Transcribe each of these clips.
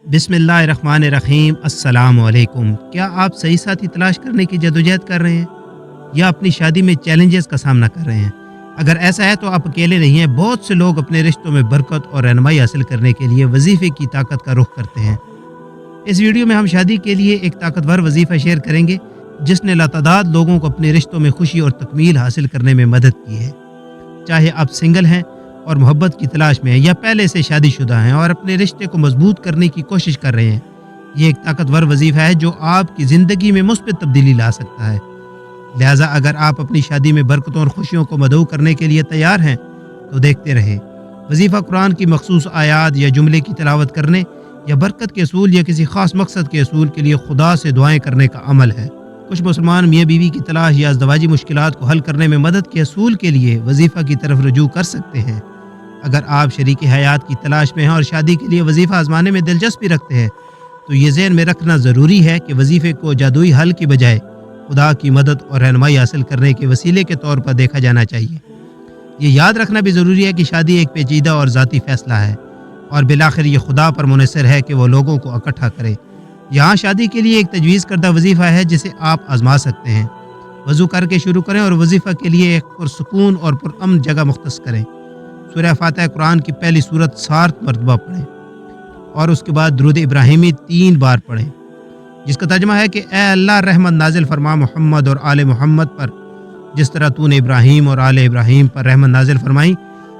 बिस्मिल्लाहिर्रहमानिर्रहीम। अस्सलाम वालेकुम। क्या आप सही साथी तलाश करने की जदोजहद कर रहे हैं या अपनी शादी में चैलेंजेस का सामना कर रहे हैं? अगर ऐसा है तो आप अकेले नहीं हैं। बहुत से लोग अपने रिश्तों में बरकत और रहनुमाई हासिल करने के लिए वजीफ़े की ताकत का रुख करते हैं। इस वीडियो में हम शादी के लिए एक ताकतवर वजीफ़ा शेयर करेंगे जिसने लातादाद लोगों को अपने रिश्तों में खुशी और तकमील हासिल करने में मदद की है। चाहे आप सिंगल हैं और मोहब्बत की तलाश में हैं या पहले से शादीशुदा हैं और अपने रिश्ते को मजबूत करने की कोशिश कर रहे हैं, ये एक ताकतवर वजीफ़ा है जो आपकी ज़िंदगी में मुस्बित तब्दीली ला सकता है। लिहाजा अगर आप अपनी शादी में बरकतों और खुशियों को मदऊ करने के लिए तैयार हैं तो देखते रहें। वजीफ़ा कुरान की मखसूस आयात या जुमले की तिलावत करने या बरकत के असूल या किसी ख़ास मकसद के असूल के लिए खुदा से दुआएं करने का अमल है। कुछ मुसलमान मियाँ बीवी की तलाश या अज़दवाजी मुश्किलात को हल करने में मदद के असूल के लिए वजीफ़ा की तरफ रुजू कर सकते हैं। अगर आप शरीक हयात की तलाश में हैं और शादी के लिए वजीफ़ा आजमाने में दिलचस्पी रखते हैं तो ये ज़हन में रखना ज़रूरी है कि वजीफ़े को जादुई हल की बजाय खुदा की मदद और रहनुमाई हासिल करने के वसीले के तौर पर देखा जाना चाहिए। ये याद रखना भी ज़रूरी है कि शादी एक पेचीदा और ज़ाती फ़ैसला है और बिलाखिर ये खुदा पर मुनहसर है कि वो लोगों को इकट्ठा करे। यहाँ शादी के लिए एक तजवीज़ करदा वजीफ़ा है जिसे आप आजमा सकते हैं। वज़ू करके शुरू करें और वजीफ़ा के लिए एक पुरसकून और पुरअमन जगह मुख्तस करें। सूरह फातिहा कुरान की पहली सूरत 7 मरतबा पढ़ें और उसके बाद दुरूद इब्राहिमी 3 बार पढ़ें, जिसका तर्जुमा है कि ए अल्लाह रहमत नाजिल फरमा मोहम्मद और आले मोहम्मद पर जिस तरह तूने इब्राहीम और आले इब्राहीम पर रहमत नाजिल फरमाई,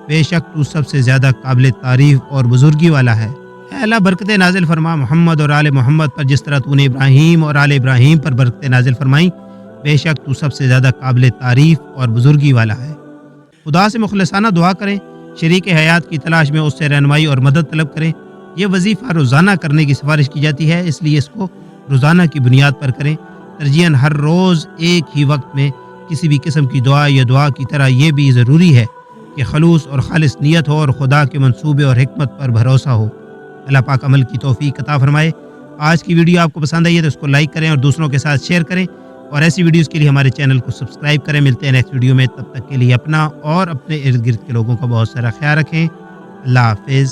बेशक तू सबसे ज़्यादा काबिल तारीफ़ और बुजुर्गी वाला है। ए अल्लाह बरकतें नाजिल फरमा मोहम्मद और आले मोहम्मद पर जिस तरह तूने इब्राहीम और आले इब्राहीम पर बरकतें नाजिल फरमाई, बेशक तू सबसे ज़्यादा काबिल तारीफ़ और बुजुर्गी वाला है। खुदा से मुखलिसाना दुआ करें, शरीक हयात की तलाश में उससे रहनुमाई और मदद तलब करें। यह वजीफ़ा रोज़ाना करने की सिफारिश की जाती है, इसलिए इसको रोज़ाना की बुनियाद पर करें। तरजीहन हर रोज़ एक ही वक्त में किसी भी किस्म की दुआ या दुआ की तरह यह भी ज़रूरी है कि खलूस और खालिस नीयत हो और खुदा के मंसूबे और हिकमत पर भरोसा हो। अल्लाह पाक अमल की तौफीक अता फरमाए। आज की वीडियो आपको पसंद आई है तो इसको लाइक करें और दूसरों के साथ शेयर करें और ऐसी वीडियोज़ के लिए हमारे चैनल को सब्सक्राइब करें। मिलते हैं नेक्स्ट वीडियो में, तब तक के लिए अपना और अपने इर्द गिर्द के लोगों का बहुत सारा ख्याल रखें। अल्लाह हाफिज़।